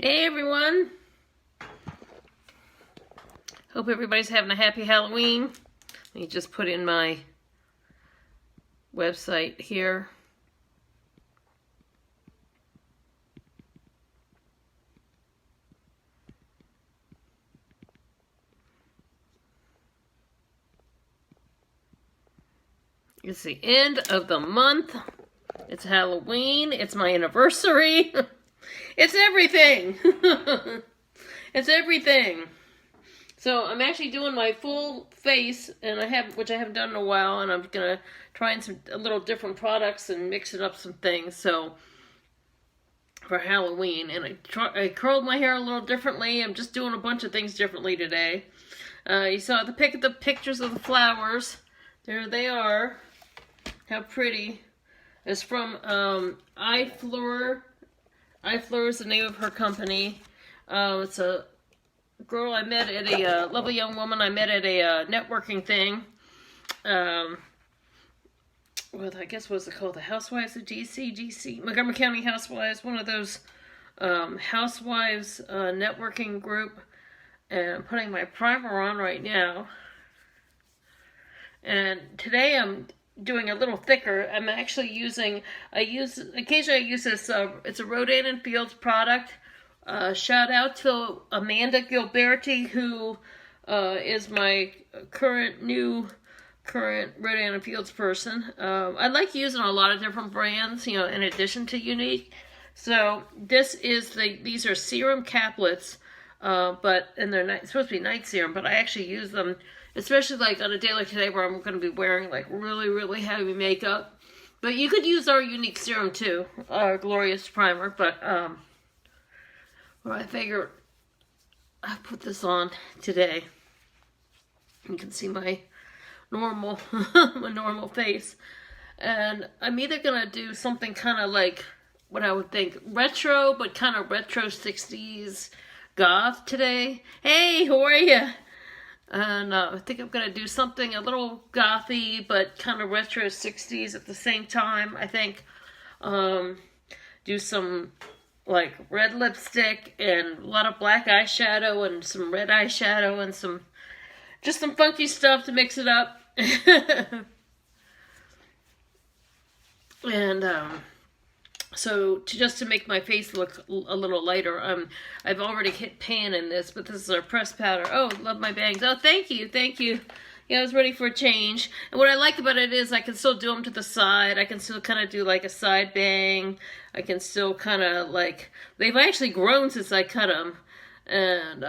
Hey everyone! Hope everybody's having a happy Halloween. Let me just put in my website here. It's the end of the month. It's Halloween. It's my anniversary. It's everything. It's everything. So I'm actually doing my full face, and which I haven't done in a while, and I'm gonna try a little different products and mixing up some things. So for Halloween, and I curled my hair a little differently. I'm just doing a bunch of things differently today. You saw the pictures of the flowers. There they are. How pretty. It's from iFleur. iFleur is the name of her company. It's a girl I met at a lovely young woman I met at a networking thing. What I guess was it called? The Housewives of DC, Montgomery County Housewives, one of those housewives networking group. And I'm putting my primer on right now. And today I'm doing a little thicker. I'm actually occasionally I use this, it's a Rodan & Fields product. Shout out to Amanda Gilberti, who is my current Rodan & Fields person. I like using a lot of different brands, in addition to Unique. So these are serum caplets, and they're supposed to be night serum, but I actually use them, especially like on a day like today where I'm going to be wearing like really, really heavy makeup. But you could use our Unique serum too, our Glorious Primer, but I figured I'll put this on today. You can see my normal face. And I'm either going to do something kind of like what I would think retro, but kind of retro 60s goth today. Hey, how are you? And I think I'm going to do something a little gothy, but kind of retro 60s at the same time. I think do some like red lipstick and a lot of black eyeshadow and some red eyeshadow and just some funky stuff to mix it up. And so to make my face look a little lighter, I've already hit pan in this, but this is our pressed powder. Oh, love my bangs. Oh, thank you. Yeah, I was ready for a change. And what I like about it is I can still do them to the side. I can still kind of do like a side bang. I can still kind of like, they've actually grown since I cut them. And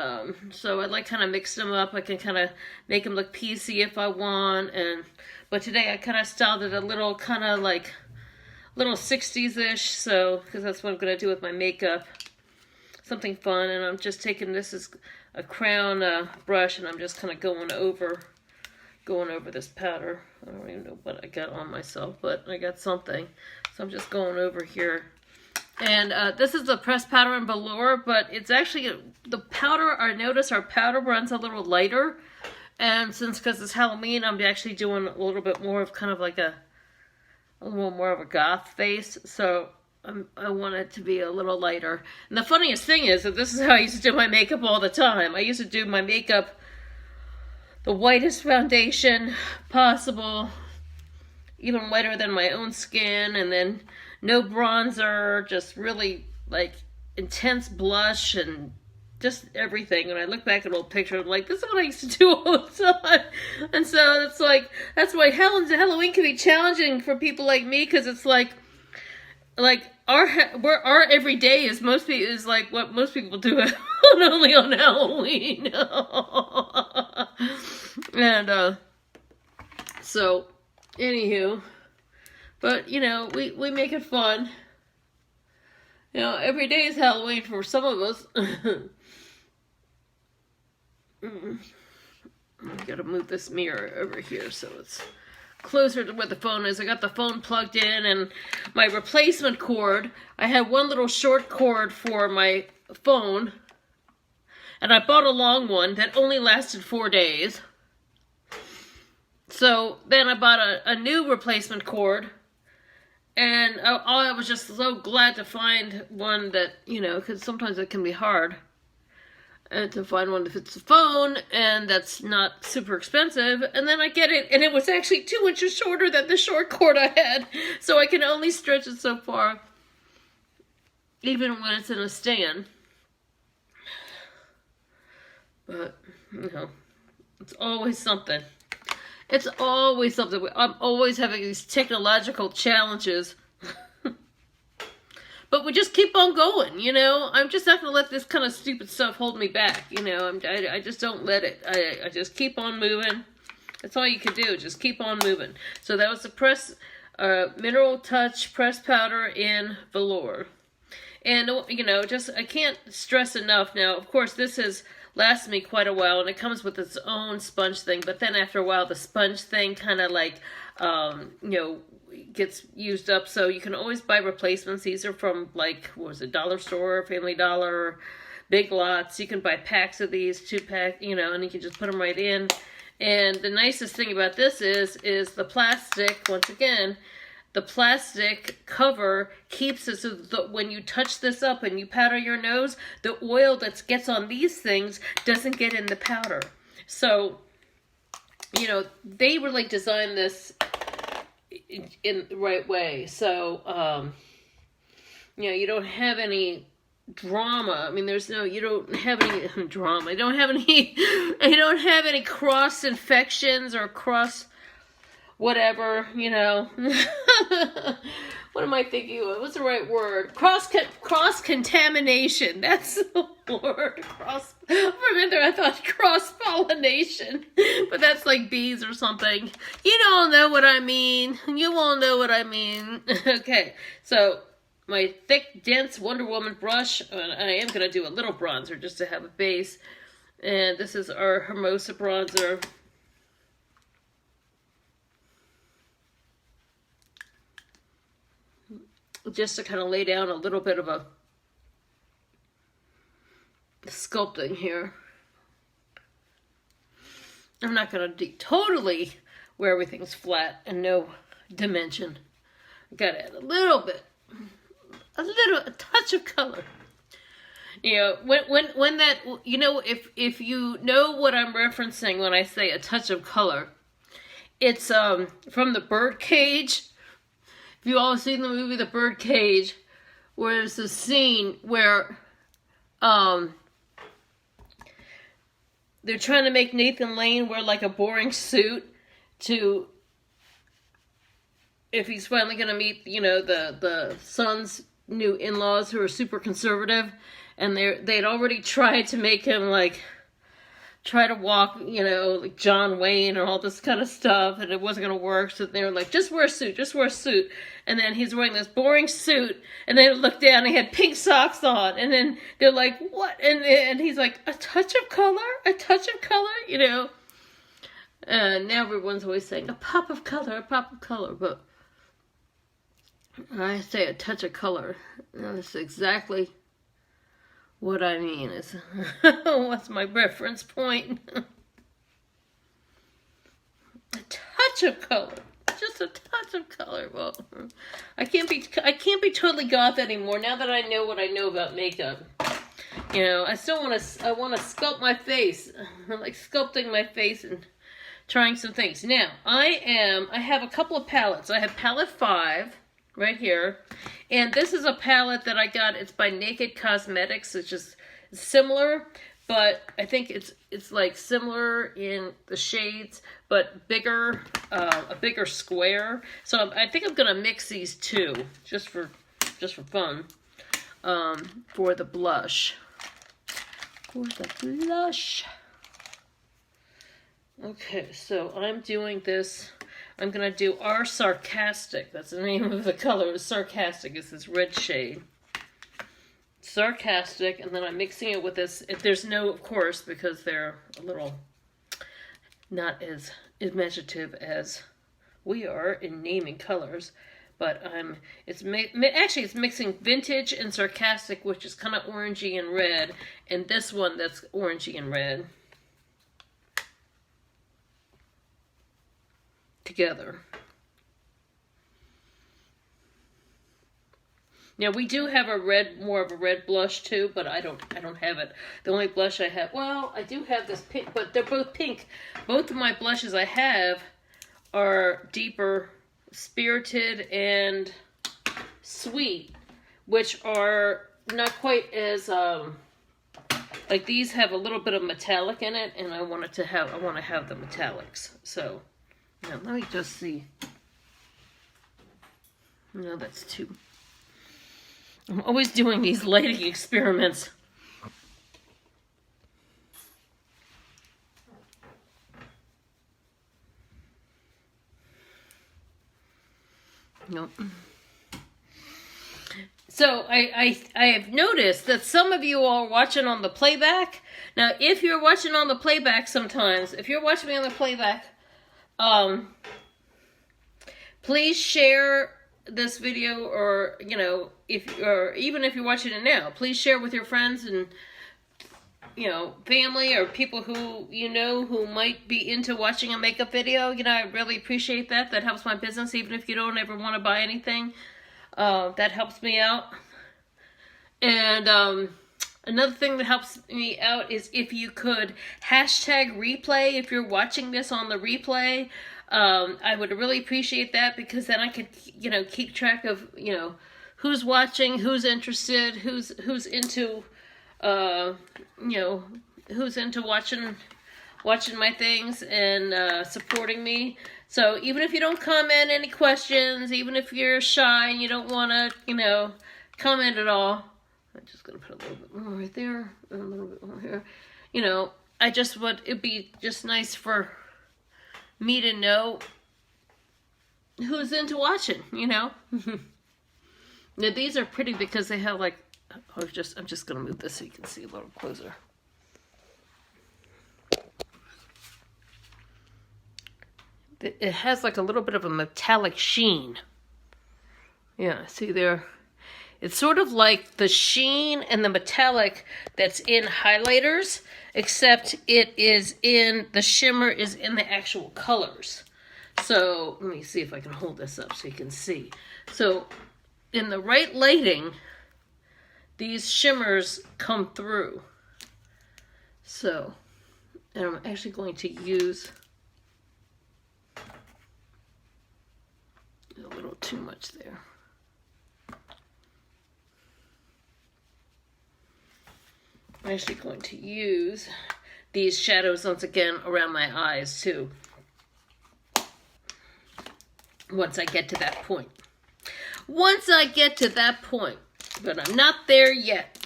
so I like kind of mix them up. I can kind of make them look piecey if I want. But today I kind of styled it a little kind of like little 60s-ish, so because that's what I'm going to do with my makeup. Something fun, and I'm just taking this as a crown brush, and I'm just kind of going over this powder. I don't even know what I got on myself, but I got something. So I'm just going over here. And this is the pressed powder in velour, but it's actually the powder. I notice our powder runs a little lighter, and because it's Halloween, I'm actually doing a little bit more of kind of like a little more of a goth face, so I want it to be a little lighter. And the funniest thing is that this is how I used to do my makeup all the time. I used to do my makeup the whitest foundation possible, even whiter than my own skin, and then no bronzer, just really like intense blush and just everything. When I look back at old pictures, I'm like, this is what I used to do all the time. And so it's like, that's why Halloween can be challenging for people like me, because it's like our everyday is like what most people do only on Halloween. And so anywho, but we make it fun. Every day is Halloween for some of us. I gotta move this mirror over here so it's closer to where the phone is. I got the phone plugged in, and my replacement cord, I had one little short cord for my phone, and I bought a long one that only lasted 4 days. So then I bought a new replacement cord, And I was just so glad to find one that, you know, because sometimes it can be hard. And to find one that fits the phone, and that's not super expensive. And then I get it, and it was actually 2 inches shorter than the short cord I had. So I can only stretch it so far, even when it's in a stand. But, you know, it's always something. It's always something. I'm always having these technological challenges. But we just keep on going, you know. I'm just not going to let this kind of stupid stuff hold me back, you know. I just don't let it. I just keep on moving. That's all you can do, just keep on moving. So that was the Mineral Touch Press Powder in Velour. And, you know, just, I can't stress enough now. Of course, this has lasted me quite a while, and it comes with its own sponge thing. But then after a while, the sponge thing kind of like, you know, gets used up, so you can always buy replacements. These are from, like, what was it, Dollar Store, Family Dollar, Big Lots. You can buy packs of these, 2-pack, you know, and you can just put them right in. And the nicest thing about this is the plastic, once again, the plastic cover keeps it so that when you touch this up and you powder your nose, the oil that gets on these things doesn't get in the powder. So, you know, they really designed this in the right way. So, you know, you don't have any drama. I mean, you don't have any drama. You don't have any cross infections or cross whatever, you know. What am I thinking of? What's the right word? Cross contamination. That's the word. For a minute I thought cross pollination, but that's like bees or something. You don't know what I mean. You won't know what I mean. Okay, so my thick, dense Wonder Woman brush. I am gonna do a little bronzer just to have a base, and this is our Hermosa bronzer. Just to kind of lay down a little bit of a sculpting here. I'm not going to totally where everything's flat and no dimension. I got to add a little bit, a touch of color. You know, when that, you know, if you know what I'm referencing when I say a touch of color, it's from the Birdcage. If you all seen the movie The Birdcage, where there's a scene where they're trying to make Nathan Lane wear like a boring suit to, if he's finally going to meet, you know, the son's new in-laws who are super conservative, and they'd already tried to make him like try to walk, you know, like John Wayne or all this kind of stuff, and it wasn't going to work, so they were like, just wear a suit, just wear a suit. And then he's wearing this boring suit, and they look down, and he had pink socks on, and then they're like, what? And he's like, a touch of color, you know. And now everyone's always saying, a pop of color, but I say a touch of color. That's exactly what I mean. Is what's my reference point? A touch of color, just a touch of color. Well, I can't be totally goth anymore now that I know what I know about makeup. You know, I want to sculpt my face. I like sculpting my face and trying some things. Now, I have a couple of palettes. I have palette 5 right here, and this is a palette that I got. It's by Naked Cosmetics. It's just similar, but I think it's like similar in the shades, but bigger, a bigger square. So I think I'm gonna mix these two just for fun, for the blush. Okay, so I'm doing this. I'm going to do our Sarcastic. That's the name of the color. Sarcastic is this red shade. Sarcastic, and then I'm mixing it with this. If there's no, of course, because they're a little not as imaginative as we are in naming colors. But it's mixing Vintage and Sarcastic, which is kind of orangey and red, and this one that's orangey and red together. Yeah, we do have a red, more of a red blush too, but I don't have it. The only blush I have, well, I do have this pink, but they're both pink. Both of my blushes I have are deeper, Spirited and Sweet, which are not quite as like these have a little bit of metallic in it, and I want to have the metallics. So, now let me just see. No, that's too. I'm always doing these lighting experiments. Nope. So I have noticed that some of you are watching on the playback. Now, if you're watching on the playback sometimes, if you're watching me on the playback, please share this video, or even if you're watching it now, please share with your friends and family or people who who might be into watching a makeup video. I really appreciate that. That helps my business, even if you don't ever want to buy anything. That helps me out. And another thing that helps me out is if you could hashtag replay if you're watching this on the replay. I would really appreciate that, because then I could, keep track of, who's watching, who's interested, who's into, who's into watching my things and supporting me. So even if you don't comment any questions, even if you're shy and you don't want to, comment at all, I'm just going to put a little bit more right there, and a little bit more here. It'd be just nice for me to know who's into watching, Now, these are pretty because they have I'm just going to move this so you can see a little closer. It has a little bit of a metallic sheen. Yeah, see there? It's sort of like the sheen and the metallic that's in highlighters, except the shimmer is in the actual colors. So, let me see if I can hold this up so you can see. So, in the right lighting, these shimmers come through. So, and I'm actually going to use a little too much there. I'm actually going to use these shadows once again around my eyes too, once I get to that point. But I'm not there yet.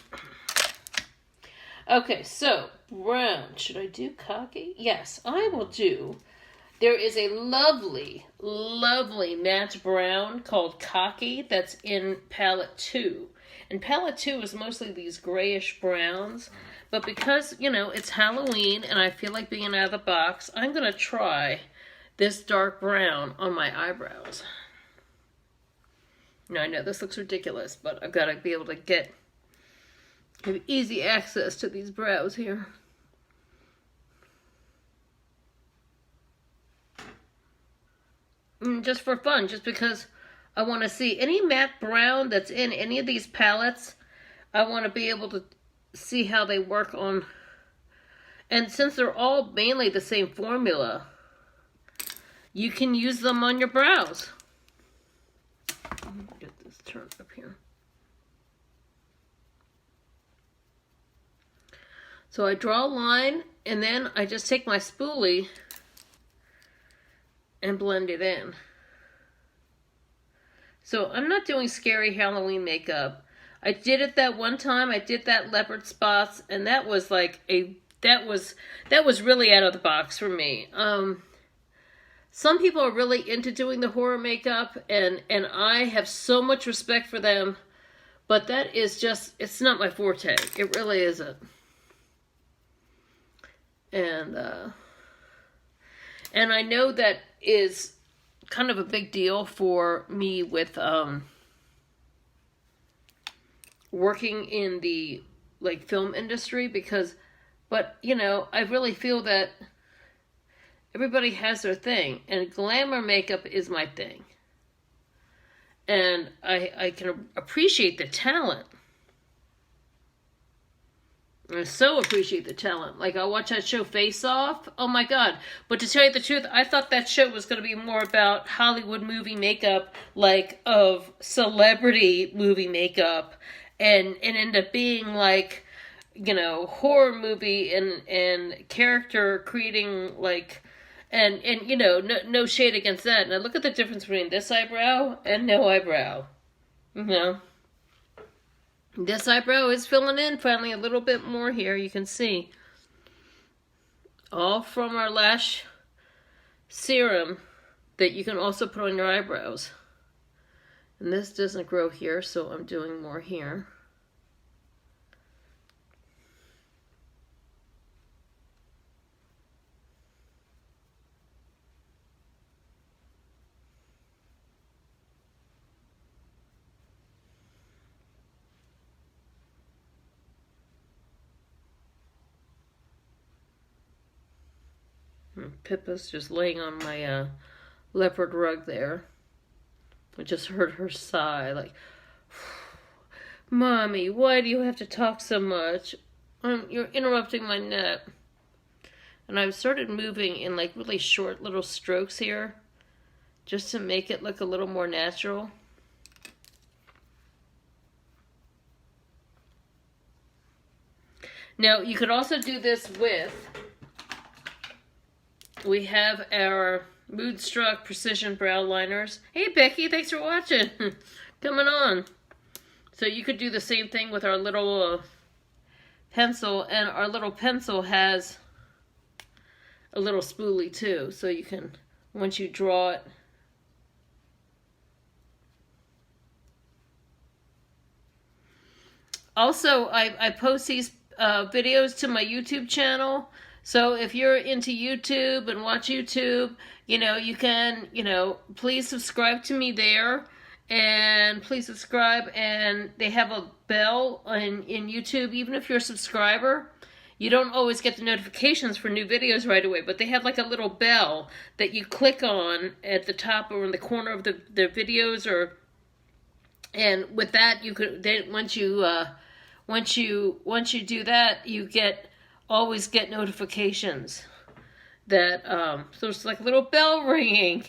Okay, so brown. Should I do cocky? Yes, I will do. There is a lovely, lovely matte brown called Cocky that's in palette 2. And palette 2 is mostly these grayish browns. But because, it's Halloween and I feel like being out of the box, I'm going to try this dark brown on my eyebrows. Now, I know this looks ridiculous, but I've got to be able to have easy access to these brows here. Just for fun, just because I want to see any matte brown that's in any of these palettes. I want to be able to see how they work on. And since they're all mainly the same formula, you can use them on your brows. Let me get this turned up here. So I draw a line, and then I just take my spoolie and blend it in. So I'm not doing scary Halloween makeup. I did it that one time. I did that leopard spots, and that was that was really out of the box for me. Some people are really into doing the horror makeup, and I have so much respect for them, but that is just, it's not my forte. It really isn't. And I know that is kind of a big deal for me with working in the film industry, but I really feel that everybody has their thing, and glamour makeup is my thing. And I can appreciate the talent. I so appreciate the talent. Like, I watch that show Face Off. Oh my God. But to tell you the truth, I thought that show was going to be more about Hollywood movie makeup, like of celebrity movie makeup, and end up being like, you know, horror movie and character creating, like, and you know, no shade against that. Now look at the difference between this eyebrow and no eyebrow. You know? This eyebrow is filling in finally a little bit more here, you can see. All from our lash serum that you can also put on your eyebrows. And this doesn't grow here, so I'm doing more here. Pippa's just laying on my leopard rug there. I just heard her sigh, like, Mommy, why do you have to talk so much? You're interrupting my nap. And I've started moving in like really short little strokes here, just to make it look a little more natural. Now, you could also do this with, we have our Moodstruck Precision Brow Liners. Hey, Becky, thanks for watching. Coming on. So you could do the same thing with our little pencil, and our little pencil has a little spoolie too, so you can, once you draw it, also I post these videos to my YouTube channel. So if you're into YouTube and watch YouTube, you know, you can, you know, please subscribe to me there. And please subscribe. And they have a bell in YouTube. Even if you're a subscriber, you don't always get the notifications for new videos right away. But they have like a little bell that you click on at the top or in the corner of the videos. And with that, you could, once you do that, you always get notifications that so it's like a little bell ringing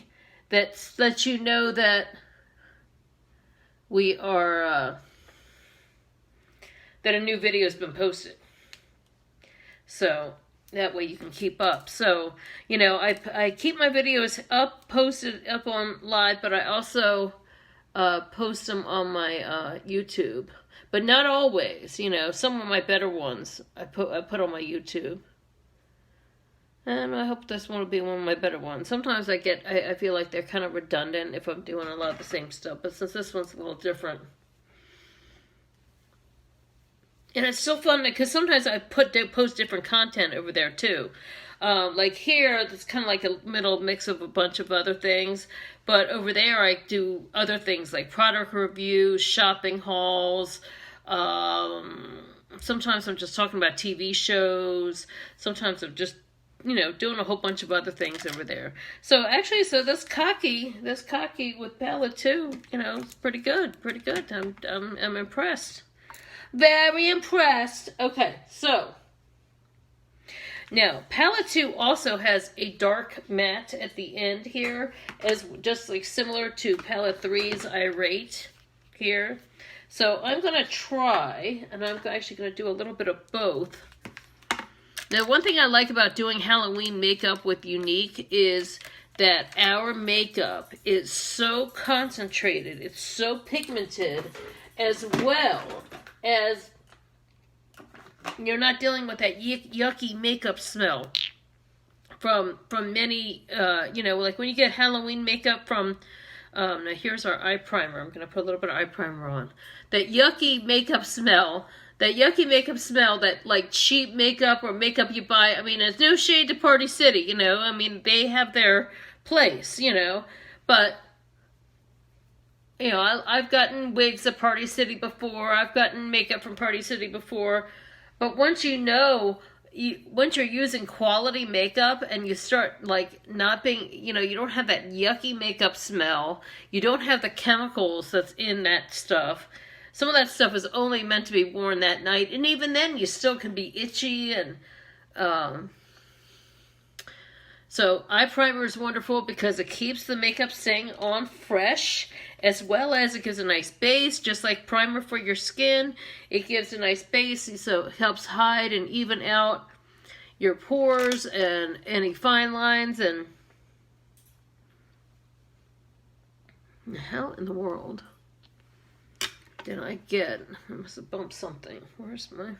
that lets you know that we are that a new video has been posted. So that way you can keep up. So, you know, I keep my videos posted up on live, but I also post them on my YouTube. But not always, you know. Some of my better ones I put on my YouTube. And I hope this one will be one of my better ones. Sometimes I feel like they're kind of redundant if I'm doing a lot of the same stuff. But since this one's a little different. And it's so fun because sometimes I post different content over there too. Like here, it's kind of like a middle mix of a bunch of other things. But over there, I do other things like product reviews, shopping hauls. Sometimes I'm just talking about TV shows. Sometimes I'm just, you know, doing a whole bunch of other things over there. So actually, this cocky with palette too, you know, it's pretty good. I'm impressed. Very impressed. Okay, so now palette 2 also has a dark matte at the end here, as just like similar to palette 3's Irate here. So I'm gonna try, and I'm actually gonna do a little bit of both. Now, one thing I like about doing Halloween makeup with Unique is that our makeup is so concentrated, it's so pigmented, as well as you're not dealing with that yucky makeup smell from many, you know, like when you get Halloween makeup from, now here's our eye primer. I'm going to put a little bit of eye primer on. That yucky makeup smell, that like cheap makeup or makeup you buy. I mean, there's no shade to Party City, you know. I mean, they have their place, you know. But, you know, I've gotten wigs at Party City before. I've gotten makeup from Party City before. But once you know, once you're using quality makeup and you start like not being, you know, you don't have that yucky makeup smell. You don't have the chemicals that's in that stuff. Some of that stuff is only meant to be worn that night. And even then you still can be itchy. And so eye primer is wonderful because it keeps the makeup staying on fresh, as well as it gives a nice base, just like primer for your skin. It gives a nice base, so it helps hide and even out your pores and any fine lines. And how in the world did I get? I must have bumped something. Where's my...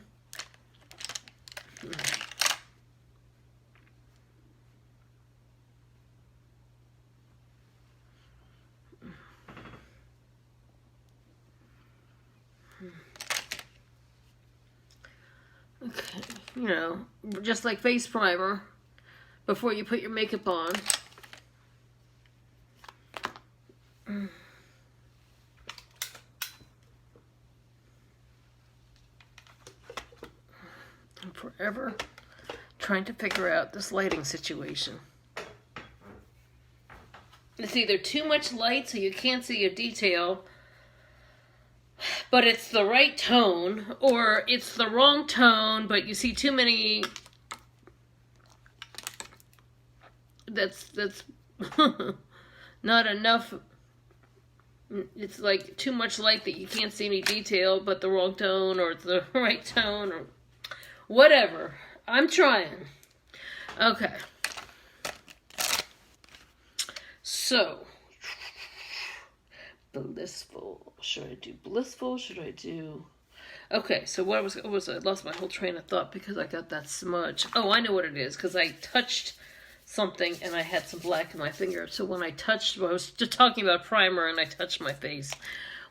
Okay, you know, just like face primer before you put your makeup on. I'm forever trying to figure out this lighting situation. It's either too much light so you can't see a detail, but it's the right tone, or it's the wrong tone, but you see too many. That's not enough. It's like too much light that you can't see any detail, but the wrong tone, or it's the right tone, or whatever. I'm trying. Okay. So, blissful. Should I do blissful? Should I do... Okay, so what was I lost my whole train of thought because I got that smudge. Oh, I know what it is, because I touched something and I had some black in my finger. So when I touched, I was just talking about primer and I touched my face,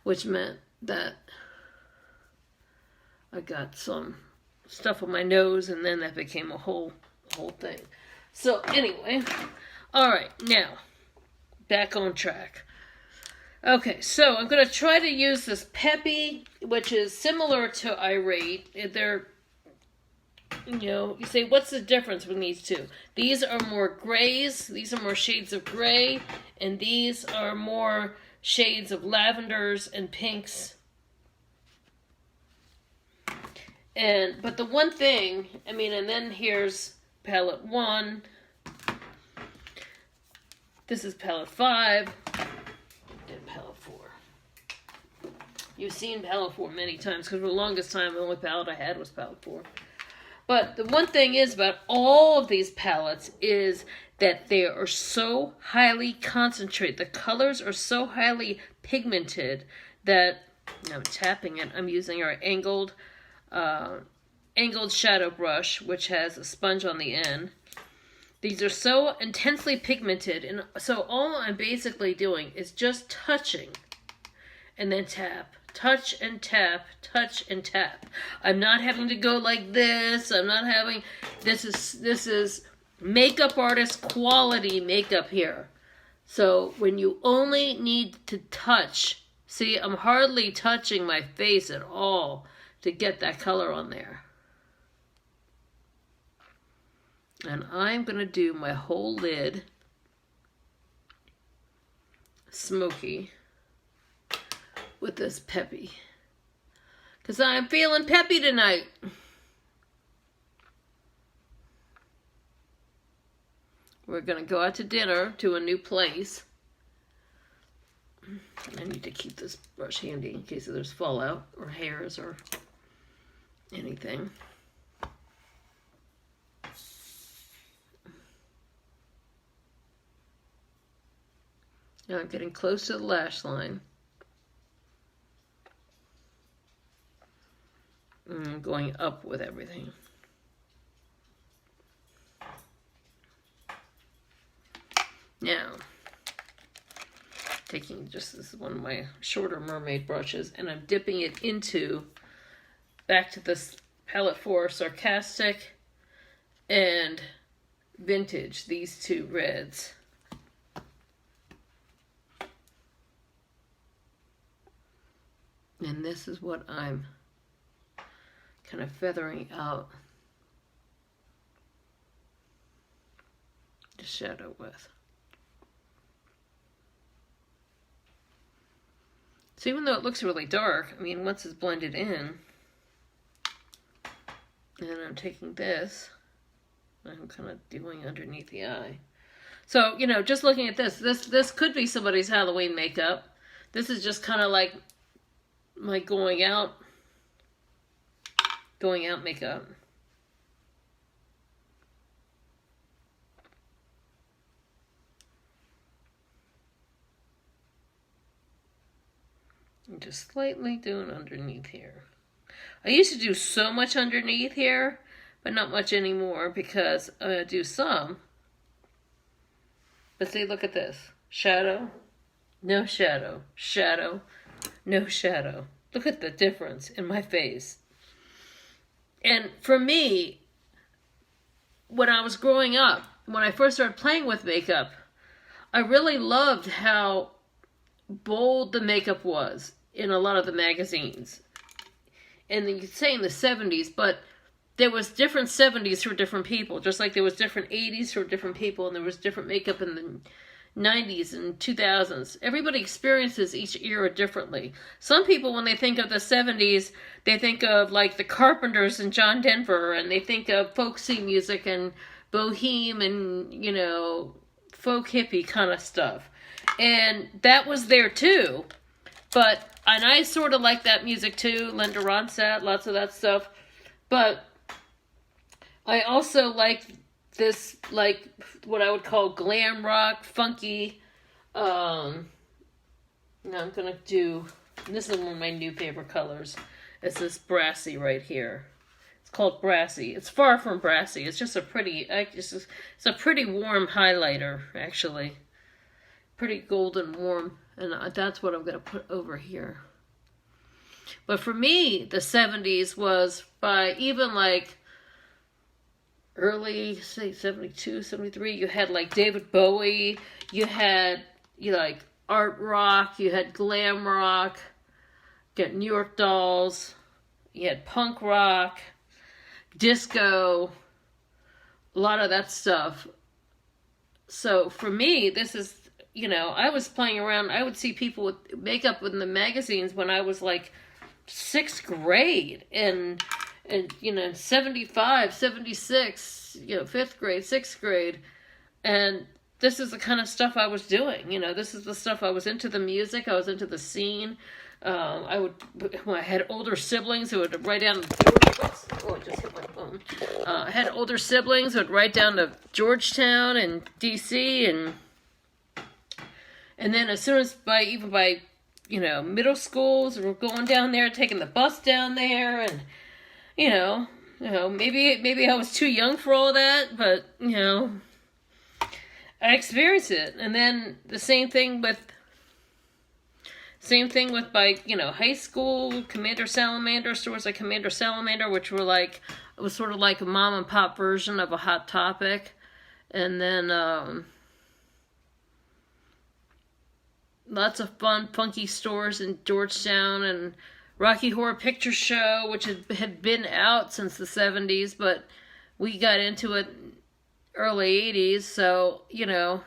which meant that I got some stuff on my nose, and then that became a whole thing. So anyway, all right, now back on track. Okay, so I'm going to try to use this Peppy, which is similar to Irate. They're, you know, you say, what's the difference between these two? These are more grays. These are more shades of gray. And these are more shades of lavenders and pinks. But the one thing, I mean, and then here's palette 1. This is palette 5. And palette 4. You've seen palette 4 many times, because for the longest time the only palette I had was palette 4. But the one thing is about all of these palettes is that they are so highly concentrated. The colors are so highly pigmented that, I'm tapping it, I'm using our angled shadow brush, which has a sponge on the end. These are so intensely pigmented, and so all I'm basically doing is just touching and then tap, touch and tap, touch and tap. I'm not having to go like this. I'm not having, this is makeup artist quality makeup here. So when you only need to touch, see, I'm hardly touching my face at all to get that color on there. And I'm going to do my whole lid smoky with this Peppy. Because I'm feeling peppy tonight. We're going to go out to dinner to a new place. I need to keep this brush handy in case there's fallout or hairs or anything. Now I'm getting close to the lash line. I'm going up with everything. Now, taking just this is one of my shorter mermaid brushes, and I'm dipping it into, back to this palette 4, Sarcastic and Vintage, these two reds. And this is what I'm kind of feathering out to shadow with. So even though it looks really dark, I mean, once it's blended in, and I'm taking this, I'm kind of doing underneath the eye. So, you know, just looking at this could be somebody's Halloween makeup. This is just kind of like my going out makeup. I'm just slightly doing underneath here. I used to do so much underneath here, but not much anymore because I do some. But see, look at this. Shadow, no shadow, shadow, no shadow. Look at the difference in my face. And for me, when I was growing up, when I first started playing with makeup, I really loved how bold the makeup was in a lot of the magazines. And you could say in the 70s, but there was different 70s for different people, just like there was different 80s for different people, and there was different makeup in the 90s and 2000s. Everybody experiences each era differently. Some people, when they think of the 70s, they think of like the Carpenters and John Denver, and they think of folksy music and boheme and, you know, folk hippie kind of stuff. And that was there too. And I sort of like that music too. Linda Ronstadt, lots of that stuff. But I also like this, like what I would call glam rock, funky. Now I'm going to do, this is one of my new favorite colors. It's this brassy right here. It's called brassy. It's far from brassy. It's just a pretty, it's a pretty warm highlighter, actually. Pretty golden warm. And that's what I'm going to put over here. But for me, the 70s was by even like early, say 72, 73, you had like David Bowie, you had like art rock, you had glam rock, you had New York Dolls, you had punk rock, disco, a lot of that stuff. So for me, this is, you know, I was playing around, I would see people with makeup in the magazines when I was like 6th grade, and you know, 75, 76, you know, 5th grade, 6th grade, and this is the kind of stuff I was doing. You know, this is the stuff I was into, the music, I was into the scene. When I had older siblings who would write down, oh, I just hit my phone. I had older siblings who would write down to Georgetown and DC, and then as soon as even by, you know, middle schools, we're going down there, taking the bus down there, and, you know, maybe I was too young for all that, but, you know, I experienced it. And then the same thing with my, you know, high school, Commander Salamander, stores like Commander Salamander, which were like, it was sort of like a mom and pop version of a Hot Topic. And then, lots of fun, funky stores in Georgetown, and Rocky Horror Picture Show, which had been out since the 70s, but we got into it early 80s, so, you know,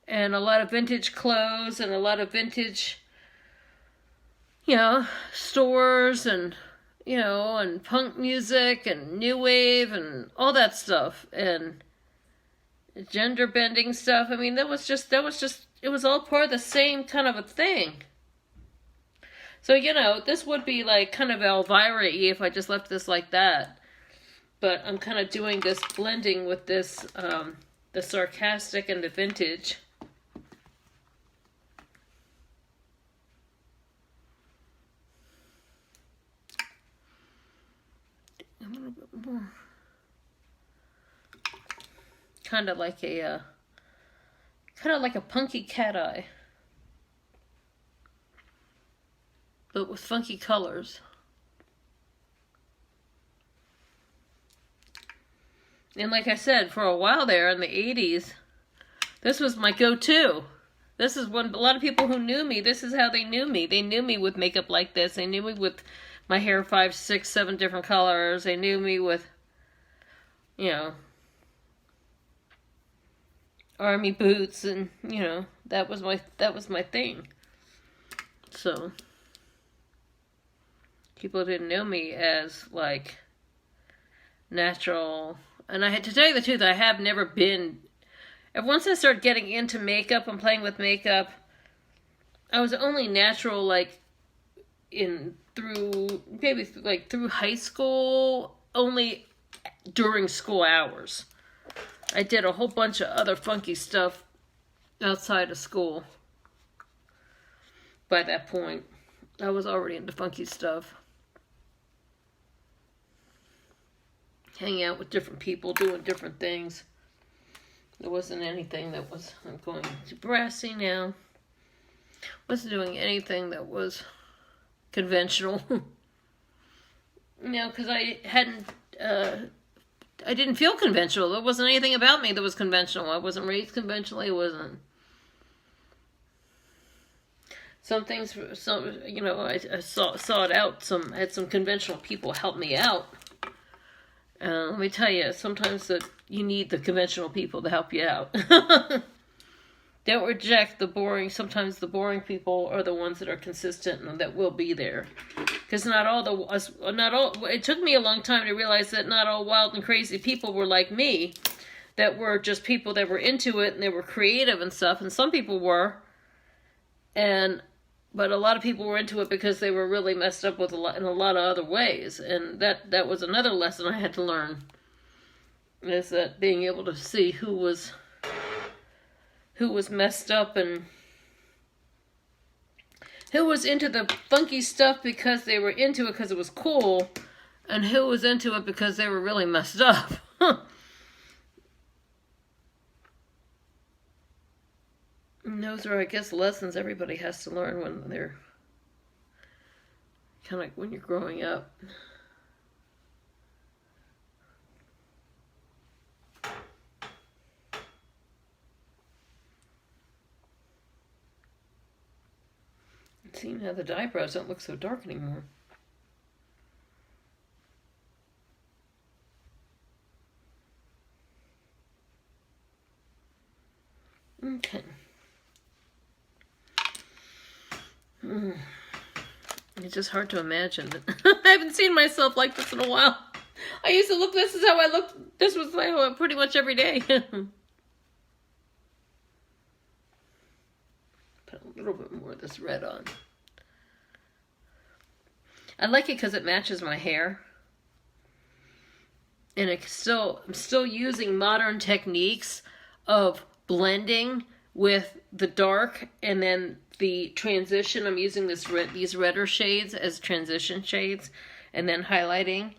and a lot of vintage clothes and a lot of vintage, you know, stores and, you know, and punk music and new wave and all that stuff, and gender bending stuff. I mean, that was just, it was all part of the same kind of a thing. So, you know, this would be like kind of Elvira-y if I just left this like that. But I'm kind of doing this blending with this, the sarcastic and the vintage. A little bit more. Kind of like a punky cat eye, but with funky colors. And like I said, for a while there in the 80s, this was my go-to. This is when a lot of people who knew me, this is how they knew me. They knew me with makeup like this. They knew me with my hair 5, 6, 7 different colors. They knew me with, you know, army boots, and you know, that was my thing. So people didn't know me as like natural. And I had to tell you the truth, I have never been. And once I started getting into makeup and playing with makeup, I was only natural like through high school, only during school hours. I did a whole bunch of other funky stuff outside of school. By that point, I was already into funky stuff. Hanging out with different people, doing different things. There wasn't anything that was, I'm going to brassy now. Wasn't doing anything that was conventional. Because I didn't feel conventional. There wasn't anything about me that was conventional. I wasn't raised conventionally. I wasn't. Some things, I sought out had some conventional people help me out. Let me tell you, sometimes you need the conventional people to help you out. Don't reject the boring. Sometimes the boring people are the ones that are consistent and that will be there. Because it took me a long time to realize that not all wild and crazy people were like me. That were just people that were into it and they were creative and stuff. And some people were. But a lot of people were into it because they were really messed up in a lot of other ways. And that was another lesson I had to learn. Is that being able to see who was messed up and who was into the funky stuff because they were into it because it was cool, and who was into it because they were really messed up. And those are, I guess, lessons everybody has to learn when they're kind of like when you're growing up. Seeing how the eyebrows don't look so dark anymore. Okay. It's just hard to imagine that. I haven't seen myself like this in a while. I used to look, this is how I looked, this was how pretty much every day. Put a little bit more of this red on. I like it because it matches my hair. And I'm still using modern techniques of blending with the dark and then the transition. I'm using these redder shades as transition shades and then highlighting.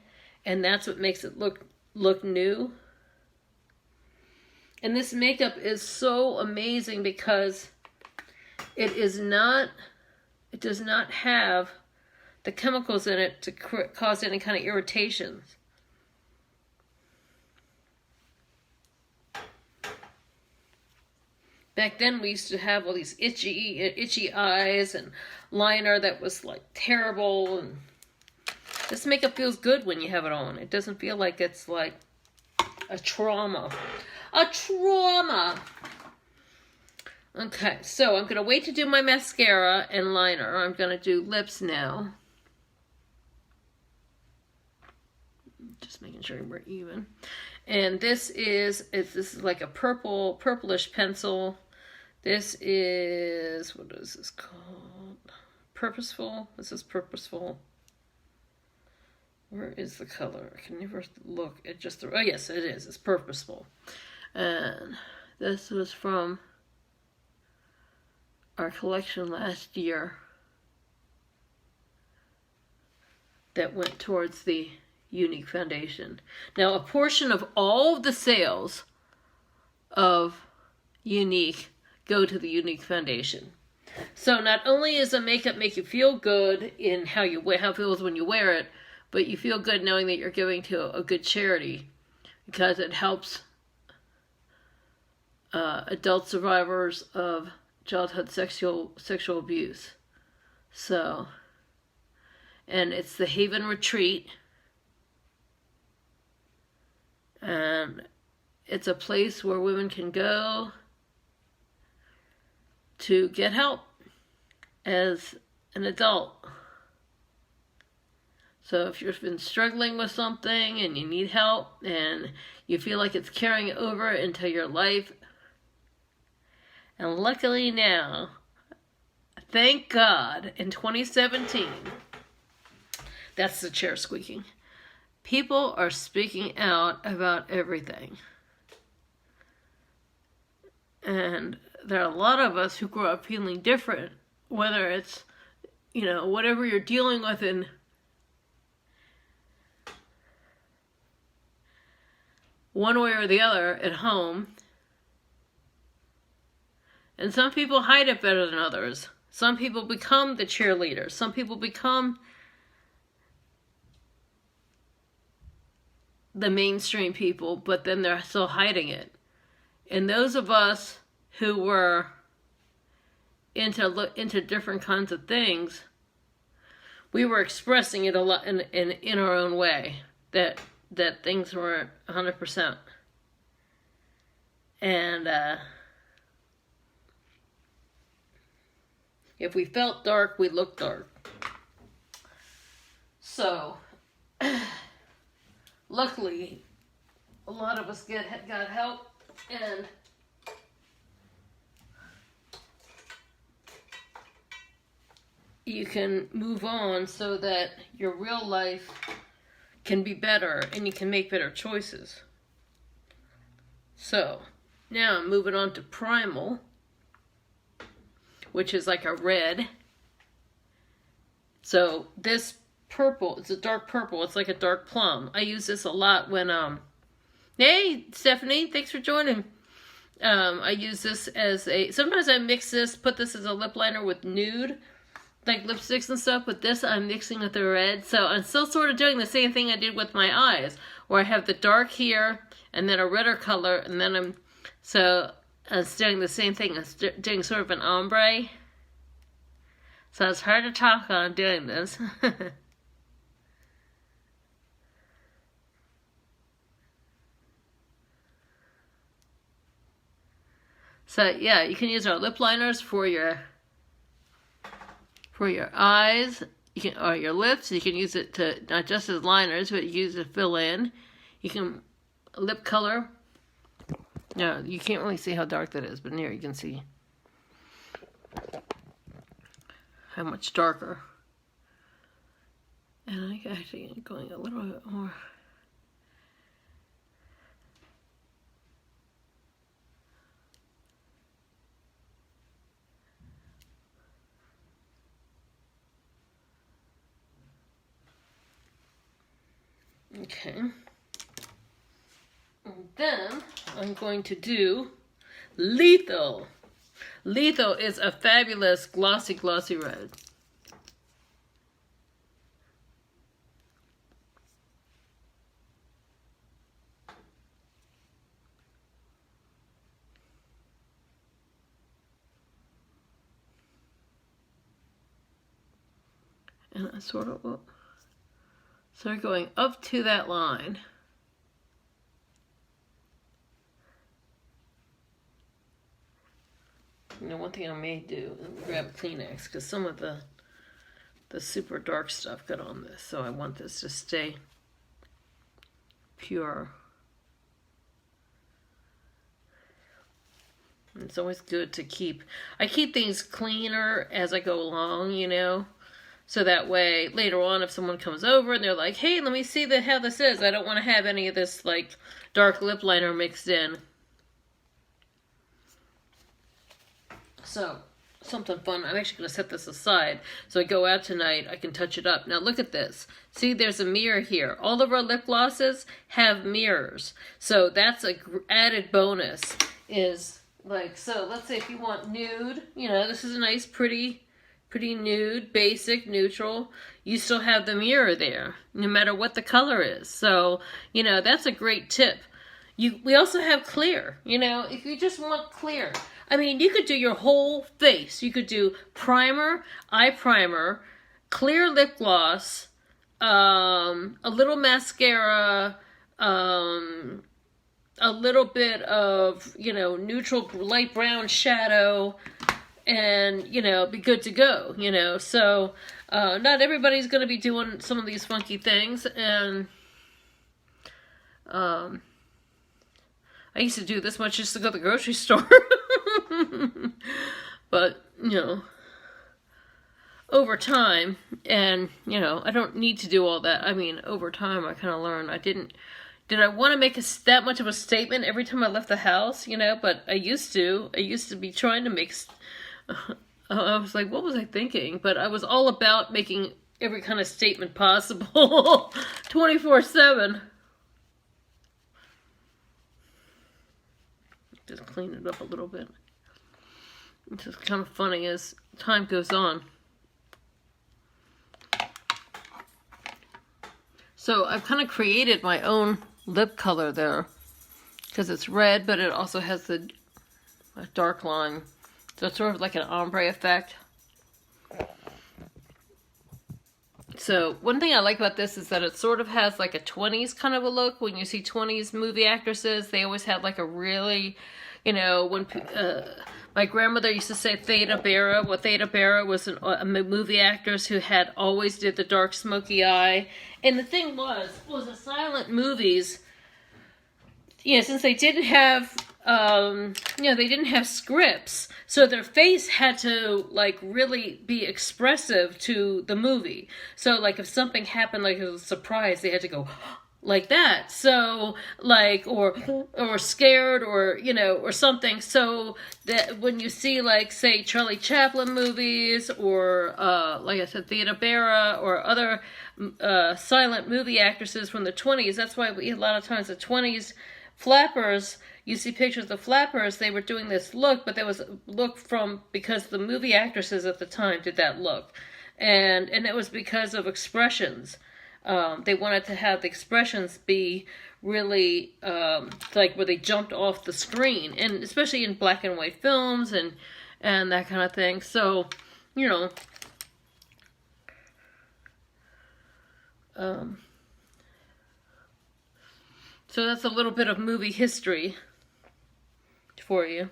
And that's what makes it look new. And this makeup is so amazing because it does not have the chemicals in it to cause any kind of irritations. Back then we used to have all these itchy eyes and liner that was like terrible. And this makeup feels good when you have it on. It doesn't feel like it's like a trauma. A trauma! Okay, so I'm going to wait to do my mascara and liner. I'm going to do lips now. Just making sure we're even. And this is like a purplish pencil. This is, what is this called? Purposeful. This is Purposeful. Where is the color? I can never look at just the, oh yes, it is. It's Purposeful. And this was from our collection last year that went towards the Unique Foundation. Now, a portion of all of the sales of Unique go to the Unique Foundation. So not only does the makeup make you feel good in how it feels when you wear it, but you feel good knowing that you're giving to a good charity because it helps adult survivors of childhood sexual abuse. So, and it's the Haven Retreat. And it's a place where women can go to get help as an adult. So if you've been struggling with something and you need help and you feel like it's carrying over into your life, and luckily now, thank God, in 2017, that's the chair squeaking, people are speaking out about everything. And there are a lot of us who grow up feeling different, whether it's, whatever you're dealing with in one way or the other at home. And some people hide it better than others. Some people become the cheerleaders. Some people become the mainstream people, but then they're still hiding it. And those of us who were into different kinds of things, we were expressing it a lot in our own way, that things weren't 100%. And if we felt dark, we looked dark. So, luckily, a lot of us got help, and you can move on so that your real life can be better and you can make better choices. So, now I'm moving on to Primal, which is like a red. So this purple, it's a dark purple. It's like a dark plum. I use this a lot when, hey, Stephanie, thanks for joining. I use this as sometimes I mix this, put this as a lip liner with nude, like lipsticks and stuff, but this I'm mixing with the red. So I'm still sort of doing the same thing I did with my eyes, where I have the dark here, and then a redder color, and then I'm doing the same thing. I'm doing sort of an ombre. So it's hard to talk on doing this. So yeah, you can use our lip liners for your eyes, or your lips. You can use it to, not just as liners, but use it to fill in. You can lip color. No, you can't really see how dark that is, but here you can see how much darker. And I actually am going a little bit more. Okay. And then I'm going to do Lethal. Lethal is a fabulous glossy red. And I sort of start going up to that line. One thing I may do is grab a Kleenex, because some of the super dark stuff got on this, so I want this to stay pure. And it's always good to I keep things cleaner as I go along, so that way later on if someone comes over and they're like, hey, let me see how this is, I don't want to have any of this like dark lip liner mixed in. So, something fun. I'm actually going to set this aside. So I go out tonight, I can touch it up. Now look at this. See, there's a mirror here. All of our lip glosses have mirrors. So that's a added bonus. Is like, so let's say if you want nude, this is a nice, pretty nude, basic, neutral. You still have the mirror there, no matter what the color is. So, that's a great tip. We also have clear, if you just want clear. I mean, you could do your whole face. You could do primer, eye primer, clear lip gloss, a little mascara, a little bit of, neutral light brown shadow, and, you know, be good to go, you know. So, not everybody's going to be doing some of these funky things, and, I used to do this much just to go to the grocery store. But, you know, over time, and, you know, I don't need to do all that. I mean, over time, I kind of learned. Did I want to make that much of a statement every time I left the house, you know, but I used to be trying to make, I was like, what was I thinking? But I was all about making every kind of statement possible, 24/7. Just clean it up a little bit. It's just kind of funny as time goes on. So I've kind of created my own lip color there, because it's red, but it also has a dark line. So it's sort of like an ombre effect. So one thing I like about this is that it sort of has like a 20s kind of a look. When you see 20s movie actresses, they always have like a really, you know, when my grandmother used to say Theda Bara. Well, Theda Bara was a movie actress who had always did the dark smoky eye. And the thing was the silent movies, you know, since they didn't have, you know, they didn't have scripts, so their face had to, like, really be expressive to the movie. So, like, if something happened, like, it was a surprise, they had to go like that. So, like, or scared, or, you know, or something. So that when you see, like, say, Charlie Chaplin movies, or, like I said, Theda Bara, or other silent movie actresses from the 20s, that's why a lot of times the 20s flappers, you see pictures of flappers, they were doing this look, but there was a look because the movie actresses at the time did that look. And it was because of expressions. They wanted to have the expressions be really, like where they jumped off the screen, and especially in black and white films and that kind of thing. So, you know, so that's a little bit of movie history for you.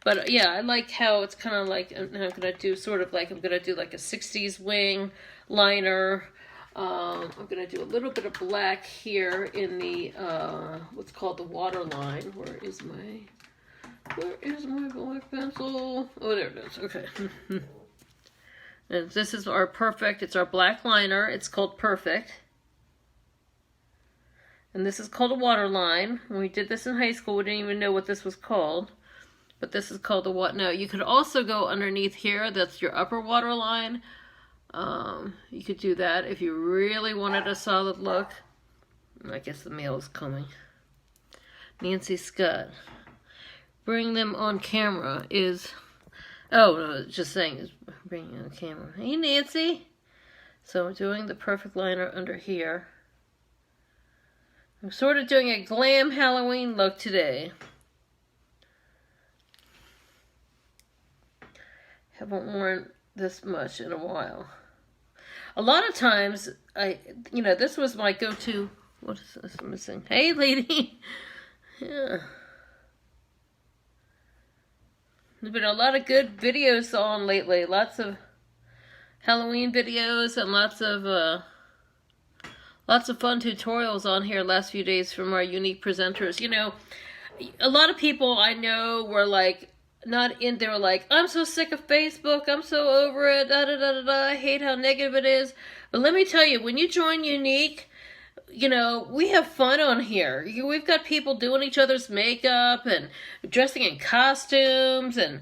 But yeah, I like how it's kind of like, I'm gonna do sort of like, I'm gonna do like a 60s wing liner. I'm gonna do a little bit of black here in the what's called the waterline. Where is my black pencil? Oh, there it is. Okay. And this is our Perfect. It's our black liner. It's called Perfect. And this is called a waterline. When we did this in high school, we didn't even know what this was called. But this is called the what? Now, you could also go underneath here. That's your upper waterline. You could do that if you really wanted a solid look. I guess the mail is coming. Nancy Scott. Bring them on camera is... Oh, no, just saying is bringing on camera. Hey, Nancy. So I'm doing the Perfect liner under here. I'm sort of doing a glam Halloween look today. Haven't worn this much in a while. A lot of times, you know, this was my go-to. What is this missing? Hey, lady. Yeah. There's been a lot of good videos on lately. Lots of Halloween videos and lots of fun tutorials on here last few days from our unique presenters. You know, a lot of people I know were like, not in there, like, I'm so sick of Facebook, I'm so over it, da da da da da, I hate how negative it is. But let me tell you, when you join Unique, you know, we have fun on here. We've got people doing each other's makeup and dressing in costumes and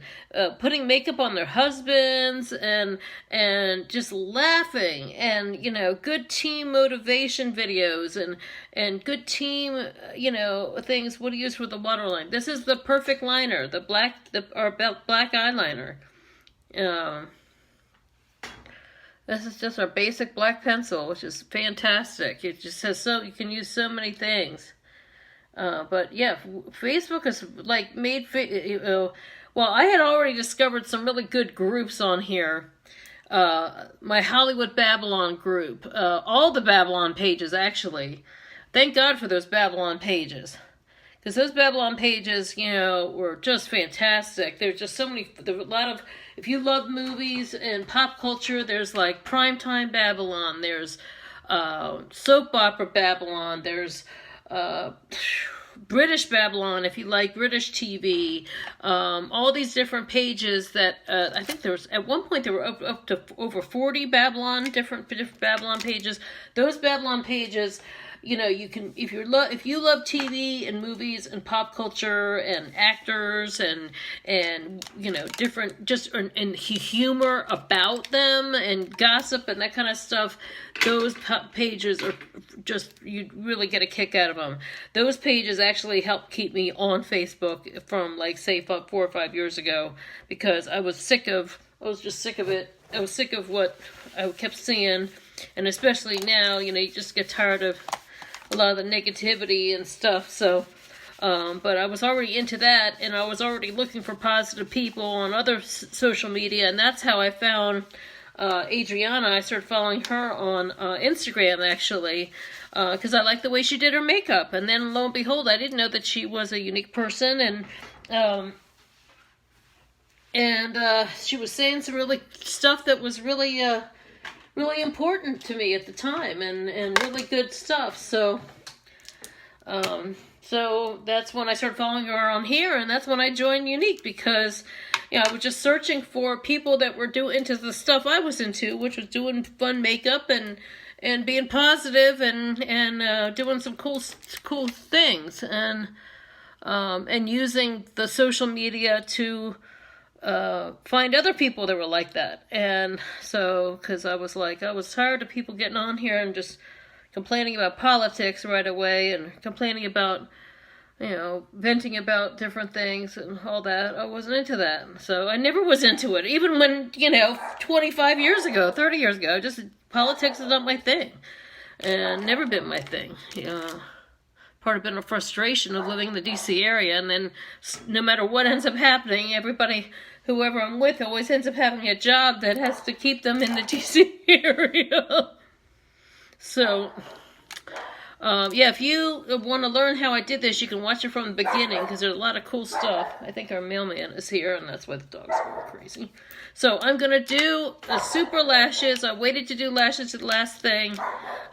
putting makeup on their husbands and just laughing, and, you know, good team motivation videos and good team, you know, things. What do you use for the waterline? This is the Perfect liner, our black eyeliner. This is just our basic black pencil, which is fantastic. It just has you can use so many things. But yeah, Facebook has like made, well, I had already discovered some really good groups on here. My Hollywood Babylon group, all the Babylon pages actually. Thank God for those Babylon pages. Because those Babylon pages, you know, were just fantastic. There's just so many, there were a lot of, if you love movies and pop culture, there's like Primetime Babylon, there's soap opera Babylon, there's British Babylon, if you like British TV, all these different pages that, I think there was, at one point there were up to over 40 Babylon, different Babylon pages. Those Babylon pages, you know, you can, if you love TV and movies and pop culture and actors and you know, different, just, and humor about them and gossip and that kind of stuff, those pages are just, you really get a kick out of them. Those pages actually helped keep me on Facebook from, like, say, 4 or 5 years ago, because I was just sick of it. I was sick of what I kept seeing, and especially now, you know, you just get tired of a lot of the negativity and stuff, so, but I was already into that, and I was already looking for positive people on other social media, and that's how I found Adriana. I started following her on Instagram, actually, because I liked the way she did her makeup, and then lo and behold, I didn't know that she was a unique person, and she was saying some really stuff that was really really important to me at the time, and really good stuff. So so that's when I started following her on here, and that's when I joined Unique, because, you know, I was just searching for people that were into the stuff I was into, which was doing fun makeup and being positive and doing some cool things, and using the social media to find other people that were like that. And so, because I was tired of people getting on here and just complaining about politics right away, and complaining about, you know, venting about different things and all that. I wasn't into that. So I never was into it. Even when, you know, 25 years ago, 30 years ago, just politics is not my thing. And never been my thing. You know, part of been a frustration of living in the DC area, and then no matter what ends up happening, whoever I'm with always ends up having a job that has to keep them in the DC area. So, yeah, if you want to learn how I did this, you can watch it from the beginning, because there's a lot of cool stuff. I think our mailman is here, and that's why the dog's going crazy. So I'm going to do the super lashes. I waited to do lashes to the last thing.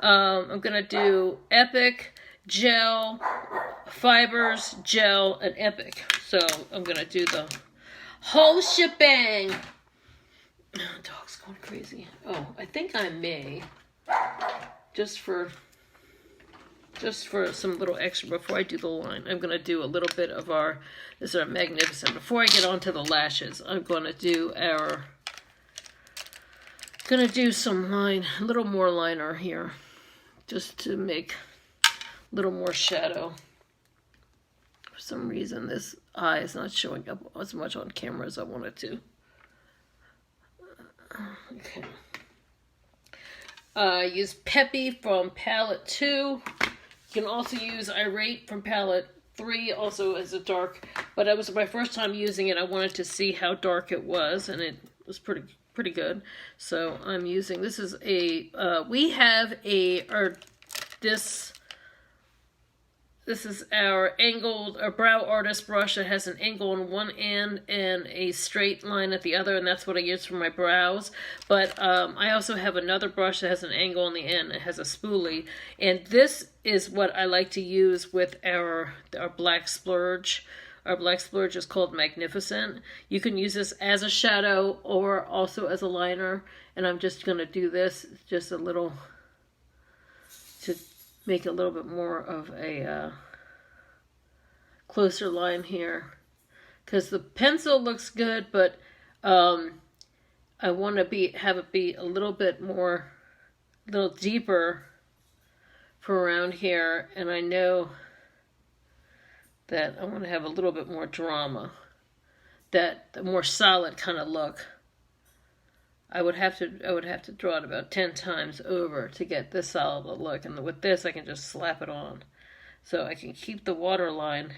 I'm going to do Epic, Gel, Fibers, Gel, and Epic. So I'm going to do the whole shebang. Dog's going crazy. Oh, I think I may, just for some little extra before I do the line, I'm going to do a little bit of this is our Magnificent. Before I get onto the lashes, I'm going to do some a little more liner here, just to make a little more shadow. For some reason, this eye is not showing up as much on camera as I want it to. Okay. Use Peppy from palette 2. You can also use Irate from palette 3, also as a dark, but it was my first time using it. I wanted to see how dark it was, and it was pretty good. So I'm using, this is we have this is our brow artist brush that has an angle on one end and a straight line at the other, and that's what I use for my brows. But I also have another brush that has an angle on the end. It has a spoolie, and this is what I like to use with our black splurge. Our black splurge is called Magnificent. You can use this as a shadow or also as a liner, and I'm just going to do this just a little to make a little bit more of a closer line here, because the pencil looks good, but I want to have it be a little deeper for around here, and I know that I want to have a little bit more drama, that more solid kind of look. I would have to draw it about 10 times over to get this solid look, and with this I can just slap it on. So I can keep the waterline.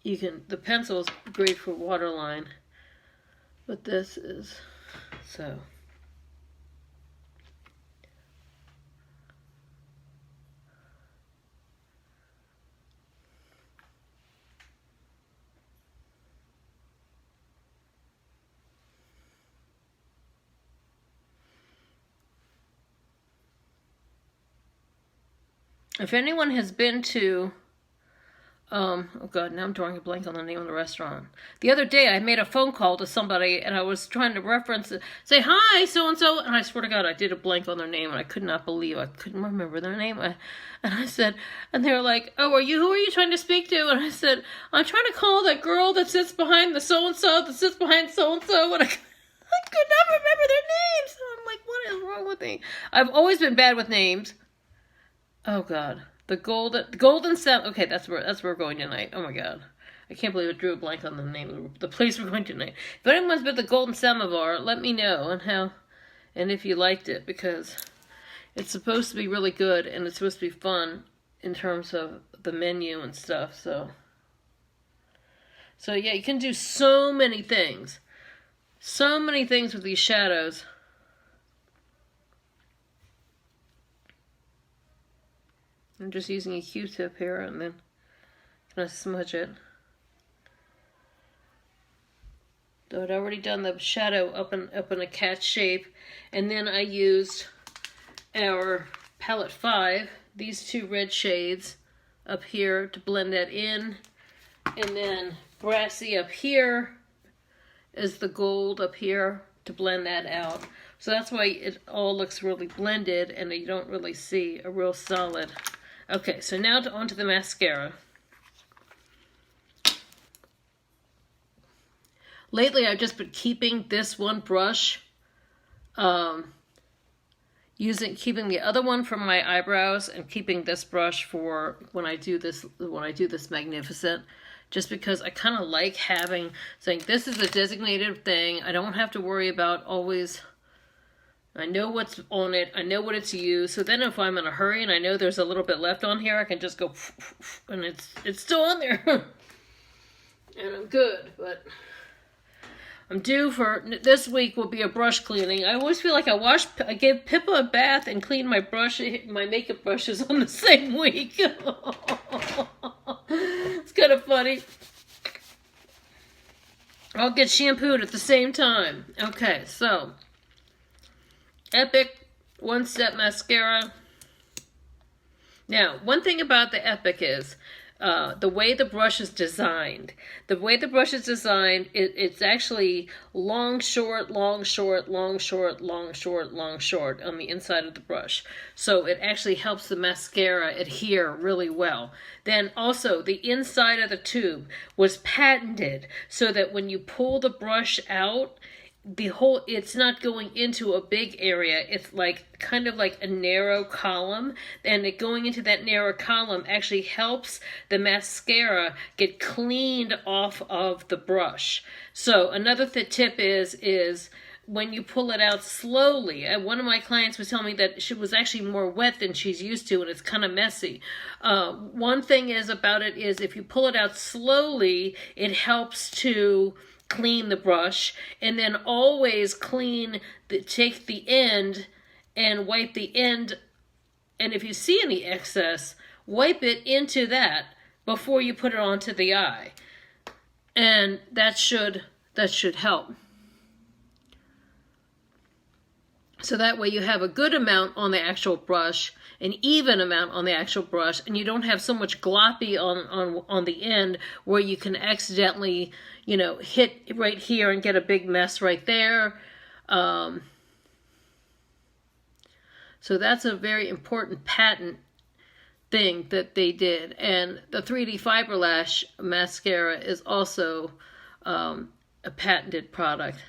The pencil is great for waterline, but this is so. If anyone has been to, oh God, now I'm drawing a blank on the name of the restaurant. The other day I made a phone call to somebody and I was trying to reference it, say, hi, so-and-so, and I swear to God, I did a blank on their name and I could not believe I couldn't remember their name. And I said, and they were like, oh, who are you trying to speak to? And I said, I'm trying to call that girl that sits behind the so-and-so, that sits behind so-and-so, and I could not remember their names. So I'm like, what is wrong with me? I've always been bad with names. Oh God, the golden salmon. Okay, that's where we're going tonight. Oh my God, I can't believe I drew a blank on the name of the place we're going tonight. If anyone's been to the Golden Samovar, let me know and if you liked it, because it's supposed to be really good and it's supposed to be fun in terms of the menu and stuff. So yeah, you can do so many things with these shadows. I'm just using a Q-tip here and then gonna smudge it. So I'd already done the shadow up in a cat shape, and then I used our palette 5, these two red shades up here to blend that in, and then brassy up here is the gold up here to blend that out. So that's why it all looks really blended and you don't really see a real solid. Okay, so now onto the mascara. Lately, I've just been keeping this one brush, keeping the other one for my eyebrows, and keeping this brush for when I do this magnificent. Just because I kind of like saying this is a designated thing. I don't have to worry about always. I know what's on it. I know what it's used. So then if I'm in a hurry and I know there's a little bit left on here, I can just go and it's still on there. And I'm good, but I'm due for this week will be a brush cleaning. I always feel like I gave Pippa a bath and cleaned my makeup brushes on the same week. It's kind of funny. I'll get shampooed at the same time. Okay, so Epic One Step Mascara. Now, one thing about the Epic is the way the brush is designed. The way the brush is designed, it's actually long, short, long, short, long, short, long, short, long, short on the inside of the brush. So it actually helps the mascara adhere really well. Then also, the inside of the tube was patented so that when you pull the brush out, it's not going into a big area. It's like kind of like a narrow column, and going into that narrow column actually helps the mascara get cleaned off of the brush. So another tip is when you pull it out slowly. One of my clients was telling me that she was actually more wet than she's used to, and it's kind of messy. One thing about it is if you pull it out slowly, it helps to clean the brush, and then always take the end and wipe the end, and if you see any excess, wipe it into that before you put it onto the eye, and that should help. So that way you have a good amount on the actual brush, an even amount on the actual brush, and you don't have so much gloppy on the end where you can accidentally, hit right here and get a big mess right there. So that's a very important patent thing that they did. And the 3D Fiber Lash mascara is also a patented product.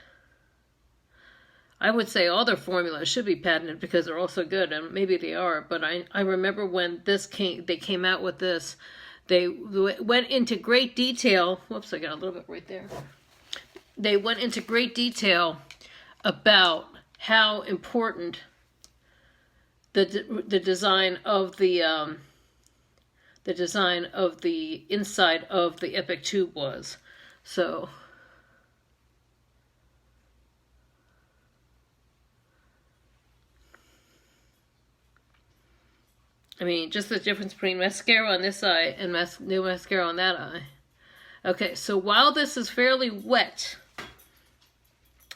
I would say all their formulas should be patented because they're all so good, and maybe they are, but I remember when they came out with this, they went into great detail. Whoops, I got a little bit right there. They went into great detail about how important the design of the inside of the Epic tube was. So I mean, just the difference between mascara on this eye and new mascara on that eye. Okay, so while this is fairly wet,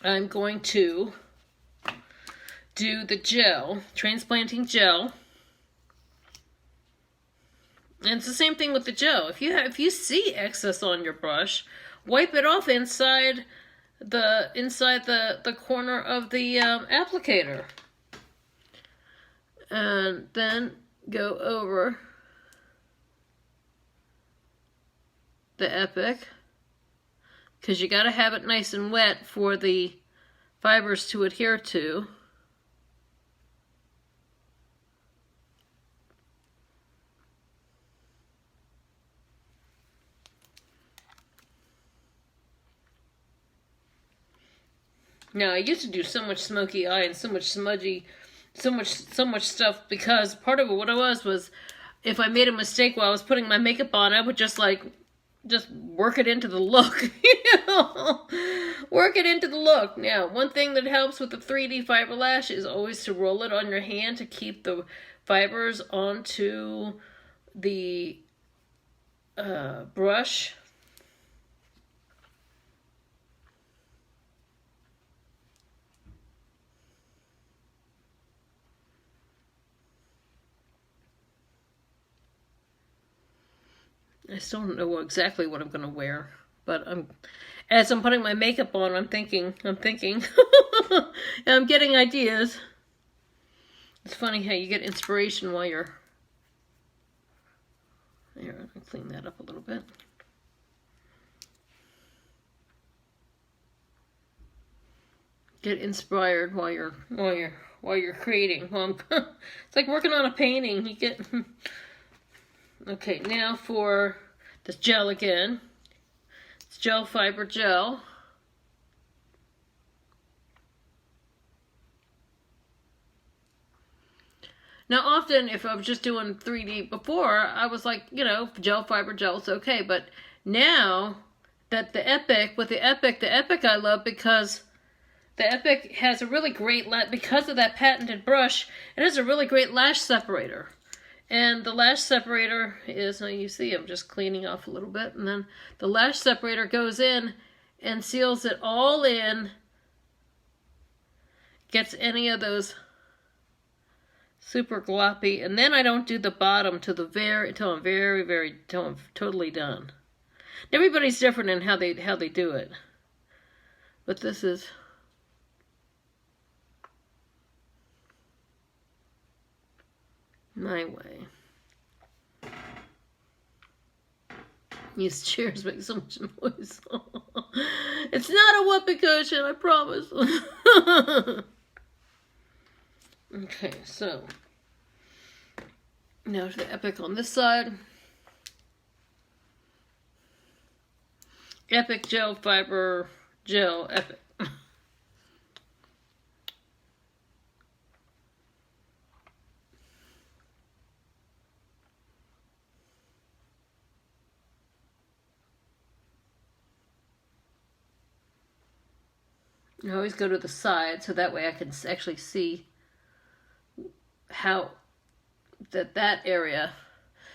I'm going to do the gel, transplanting gel. And it's the same thing with the gel. If you see excess on your brush, wipe it off inside the corner of the applicator. And then go over the Epic, because you got to have it nice and wet for the fibers to adhere to. Now, I used to do so much smoky eye and so much smudgy, so much stuff, because part of it, what it was if I made a mistake while I was putting my makeup on, I would just work it into the look, work it into the look. Now, one thing that helps with the 3D fiber lash is always to roll it on your hand to keep the fibers onto the brush. I still don't know exactly what I'm going to wear, but as I'm putting my makeup on, I'm thinking, and I'm getting ideas. It's funny how you get inspiration while you're, here, I'll clean that up a little bit. Get inspired while you're creating. Well, it's like working on a painting. You get... Okay, now for this gel again. It's gel fiber gel. Now, often, if I was just doing 3D before, I was like, gel fiber gel is okay. But now that the Epic I love because the Epic has a really great, because of that patented brush, it has a really great lash separator. And the lash separator is, now you see I'm just cleaning off a little bit, and then the lash separator goes in and seals it all in, gets any of those super gloppy, and then I don't do the bottom till I'm totally done. Everybody's different in how they do it, but this is my way. These chairs make so much noise. It's not a whoopee cushion, I promise. Okay, so now to the Epic on this side. Epic gel fiber gel Epic. I always go to the side so that way I can actually see how that area,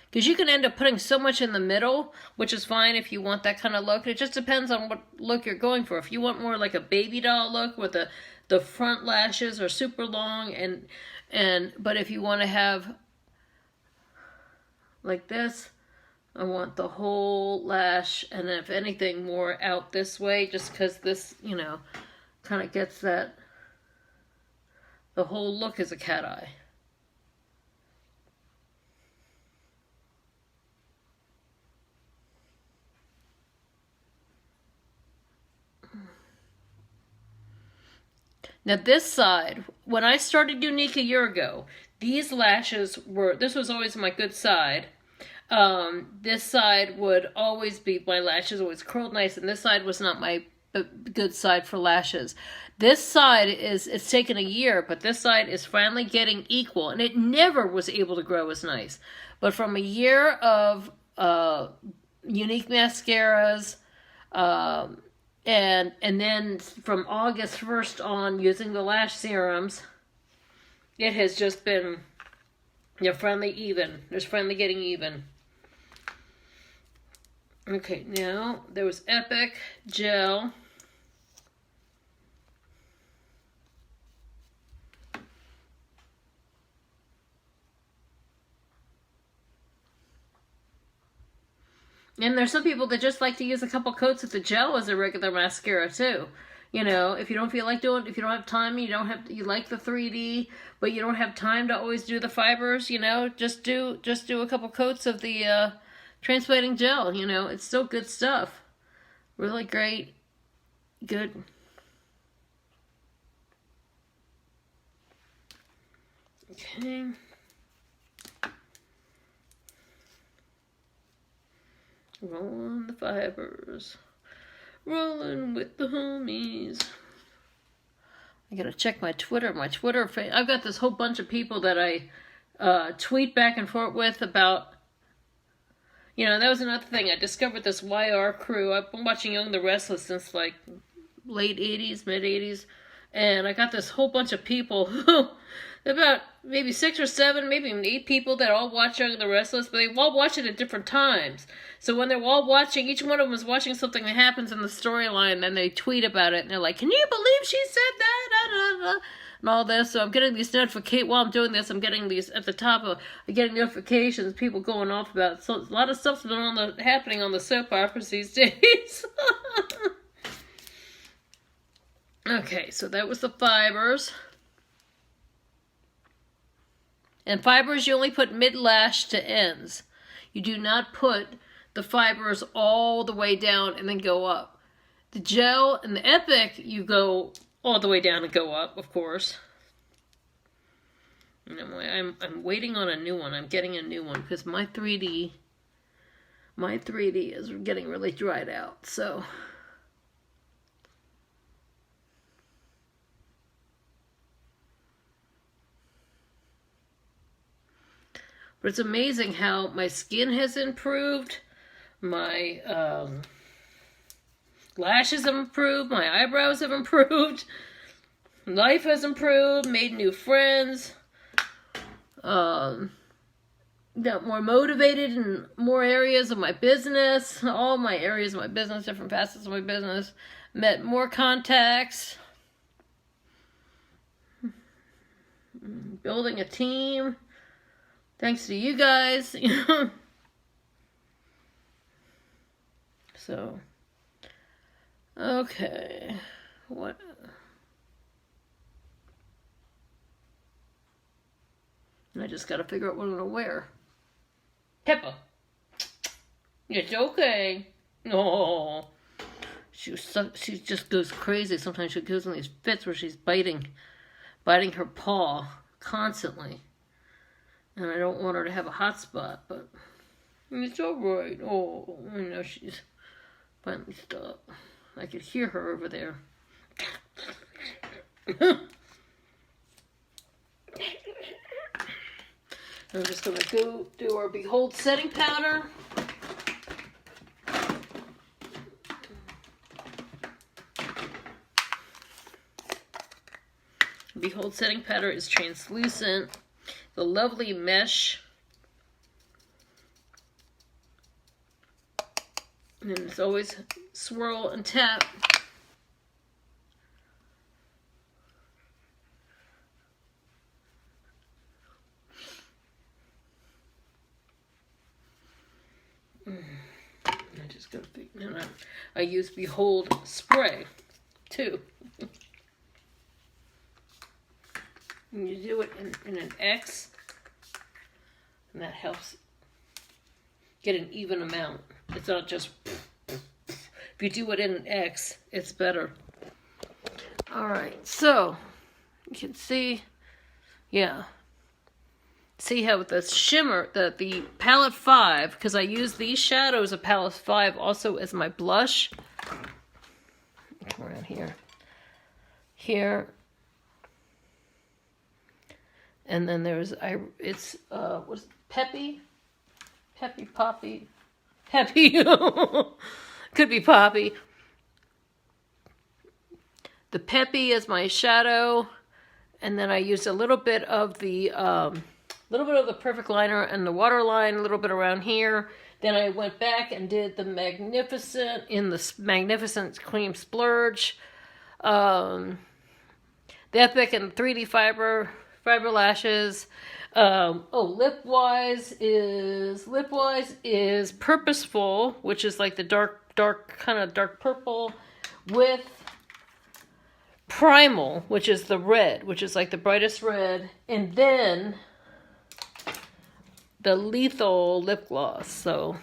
because you can end up putting so much in the middle, which is fine if you want that kind of look. It just depends on what look you're going for. If you want more like a baby doll look where the front lashes are super long, but if you want to have like this, I want the whole lash, and if anything more out this way, just because this, kind of gets that, the whole look is a cat eye. Now this side, when I started Unique a year ago, these lashes this was always my good side. This side would always be, my lashes always curled nice, and this side was not my good side for lashes. This side it's taken a year, but this side is finally getting equal, and it never was able to grow as nice. But from a year of Unique mascaras, and then from August 1st on using the lash serums, it has just been, finally even. It's finally getting even. Okay, now there was Epic gel. And there's some people that just like to use a couple coats of the gel as a regular mascara too. You know, if you don't feel like doing, if you don't have time, you like the 3D, but you don't have time to always do the fibers, you know, just do a couple coats of the translating gel, you know. It's still good stuff. Really great. Good. Okay. Rolling the fibers. Rolling with the homies. I gotta check my Twitter. I've got this whole bunch of people that I tweet back and forth with about, you know, that was another thing. I discovered this YR crew. I've been watching Young the Restless since like late 80s, mid 80s. And I got this whole bunch of people who, about maybe 6 or 7, maybe even 8 people that all watch Young the Restless, but they all watch it at different times. So when they're all watching, each one of them is watching something that happens in the storyline, and they tweet about it, and they're like, "Can you believe she said that?" Da, da, da, and all this. So I'm getting these notifications, while I'm doing this, I'm getting these, at the top of, I'm getting notifications, people going off about it. So a lot of stuff's been happening on the soap operas these days. Okay, so that was the fibers. And fibers, you only put mid-lash to ends. You do not put the fibers all the way down and then go up. The gel and the Epic, you go all the way down and go up, of course. And I'm waiting on a new one. I'm getting a new one because my 3D is getting really dried out. So but it's amazing how my skin has improved, my lashes have improved, my eyebrows have improved, life has improved, made new friends, got more motivated in more areas of my business, all my areas of my business, different facets of my business, met more contacts, building a team. Thanks to you guys, you know. So, okay, what? I just gotta figure out what I'm gonna wear. Peppa, it's okay. No, she just goes crazy. Sometimes she goes in these fits where she's biting her paw constantly. And I don't want her to have a hot spot, but it's alright. Oh, I know she's finally stopped. I could hear her over there. I'm just going to go do our Behold setting powder. Behold setting powder is translucent. The lovely mesh. And it's always swirl and tap. I just gotta think. No. I use Behold spray too. And you do it in an X, and that helps get an even amount. It's not just, if you do it in an X, it's better. Alright, so, you can see, yeah. See how with the shimmer, the palette 5, because I use these shadows of palette 5 also as my blush. Come around here. Here. And then there's, what's Peppy? Peppy Poppy. Peppy. Could be Poppy. The Peppy is my shadow. And then I used a little bit of the Perfect Liner and the waterline, a little bit around here. Then I went back and did the Magnificent in the Magnificent Cream Splurge. The Epic and 3D fiber lashes. Lip Wise is Purposeful, which is like the kind of dark purple, with Primal, which is the red, which is like the brightest red, and then the Lethal lip gloss. So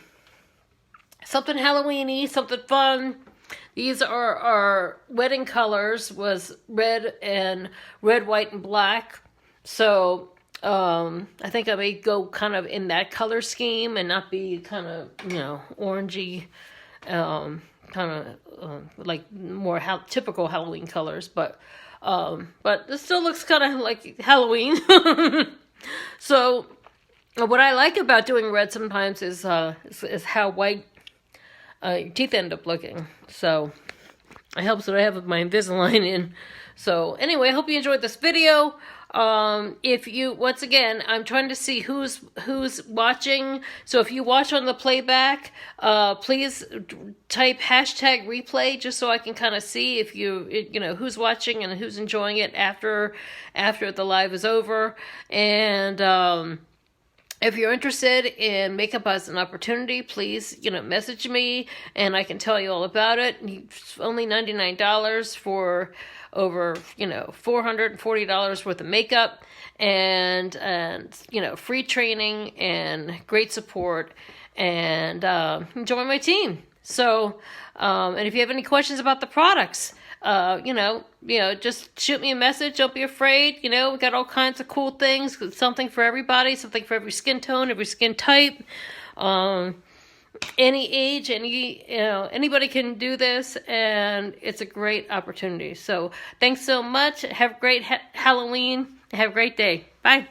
something Halloween-y, something fun. These are our wedding colors, was red, white, and black. So I think I may go kind of in that color scheme and not be kind of, orangey, kind of like more typical Halloween colors. But this still looks kind of like Halloween. So what I like about doing red sometimes is how white your teeth end up looking. So it helps that I have my Invisalign in. So anyway, I hope you enjoyed this video. If you, once again, I'm trying to see who's watching. So if you watch on the playback, please type #replay just so I can kind of see if who's watching and who's enjoying it after the live is over. And if you're interested in makeup as an opportunity, please, message me and I can tell you all about it. It's only $99 for over, $440 worth of makeup and free training and great support and join my team. So, and if you have any questions about the products, just shoot me a message. Don't be afraid. We got all kinds of cool things. Something for everybody. Something for every skin tone, every skin type. Any age, anybody can do this, and it's a great opportunity. So thanks so much. Have a great Halloween. Have a great day. Bye.